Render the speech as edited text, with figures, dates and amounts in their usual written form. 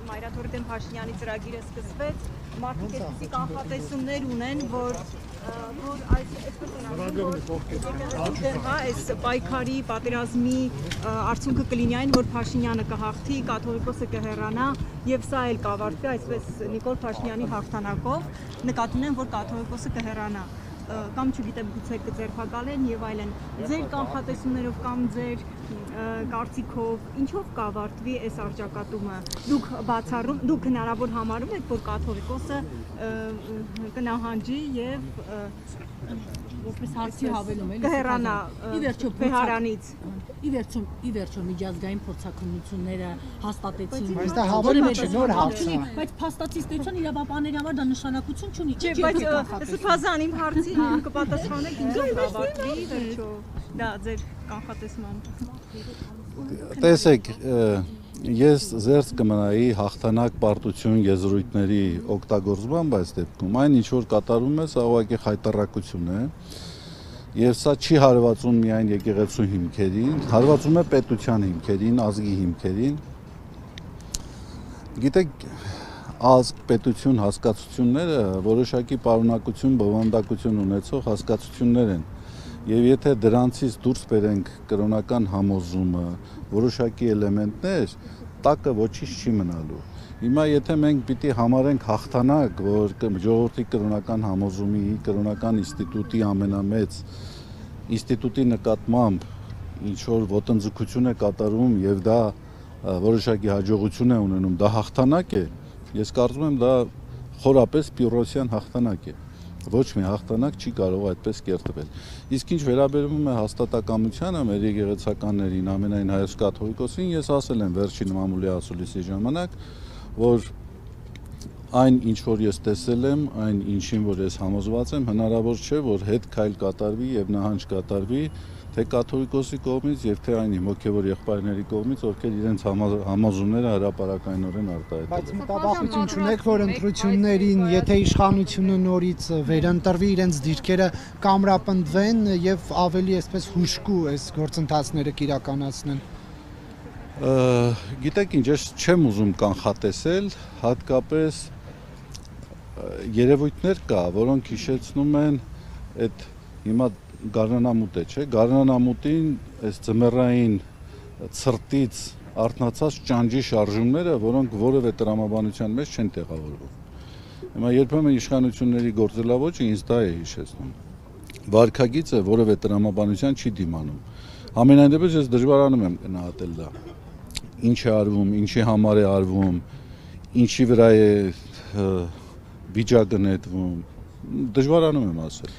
Մայրաթորի դեմ Փաշինյանի ծրագիրը սկսվեց, մարդիկ այսպիսի կանխատեսումներ ունեն, որ այս պայքարի պատերազմի արդյունքը կլինի այն, որ Փաշինյանը կհաղթի, կաթողիկոսը կհեռանա եւ սա էլ կավարտվի այսպես Նիկոլ Փաշինյանի հաղթանակով, նկատի ունեն, որ կաթողիկոսը կհեռանա կամ չգիտեմ գուցե կձերբակալեն եւ այլն ձեր կանխատեսումներով կամ ձեր կարծիքով ինչով կավարտվի այս արճակատումը դուք հնարավոր համարում եք որ կաթողիկոսը կնահանջի եւ որպես հարցի հավելում էլի կհեռանա Բեհարանից ի վերջո միջազգային փորձակնությունները հաստատեցին բայց դա հավելում չէ նոր հարց է բայց փաստացիստության իրավաբանների համար դա նշանակություն չունի չէ բայց սփազան իմ հարցին կպատասխանեք ինչով կավարտվի վերջո դա ձեր կանխատեսմամբ տեսեք ես զերծ կմնայի հաղթանակ պարտություն եզրույթների օգտագործման այս դեպքում այն ինչ որ կատարում է սա ուղղակի խայտառակություն է եւ սա չի հարվածում միայն եկեղեցու հիմքերին հարվածում է պետության հիմքերին ազգի հիմքերին գիտեք ազգ պետություն հասկացությունները որոշակի պարունակություն բովանդակություն ունեցող հասկացություններ են եւ եթե դրանցից դուրս բերենք կրոնական համոզումը որոշակի էլեմենտներ տակը ոչինչ չի մնալու հիմա եթե մենք պիտի համարենք հաղթանակ որ ժողովրդի կրոնական համոզումի կրոնական ինստիտուտի ամենամեծ ինստիտուտի նկատմամբ ինչ որ ոտնձգություն է կատարում եւ դա որոշակի հաջողություն է ունենում դա հաղթանակ է ես կարծում եմ դա խորապես պիրոսյան հաղթանակ է ոչ մի հաղթանակ չի կարող այդպես կերտվել իսկ ինչ վերաբերում է հաստատակամությանը մեր եկեղեցականներին ամենայն հայոց կաթողիկոսին ես ասել եմ վերջին մամուլի ասուլիսի ժամանակ որ այն ինչ որ ես տեսել եմ այն ինչին որ ես համոզված եմ հնարավոր չէ որ հետ քայլ կատարվի եւ նահանջ կատարվի թե կաթողիկոսի կողմից եւ թե այն հոգեվոր եղբայրների կողմից ովքեր իրենց համոզումները հրապարակայնորեն արտահայտել բայց մտավախություն չունեք որ ընտրություններին եթե իշխանությունը նորից վերընտրվի իրենց դիրքերը կամրապնդվեն եւ ավելի այսպես հուշկու այս գործընթացները կիրականացնեն գիտեք ինչ ես չեմ ուզում կանխատեսել հատկապես երևույթներ կա որոնք հիշեցնում են այդ հիմա գարնանամուտ է չէ գարնանամուտին այս ձմեռային ցրտից արթնացած ճանճի շարժումները որոնք որևէ տրամաբանության մեջ չեն տեղավորվում հիմա երբեմն իշխանությունների գործելավոճը ինձ դա է հիշեցնում վարքագիծը որևէ տրամաբանության չի դիմանում համենայն դեպս ես դժվարանում եմ գնահատել դա ինչ է արվում ինչի համար է արվում ինչի վրա է վիճակը նետվում դժվարանում եմ ասել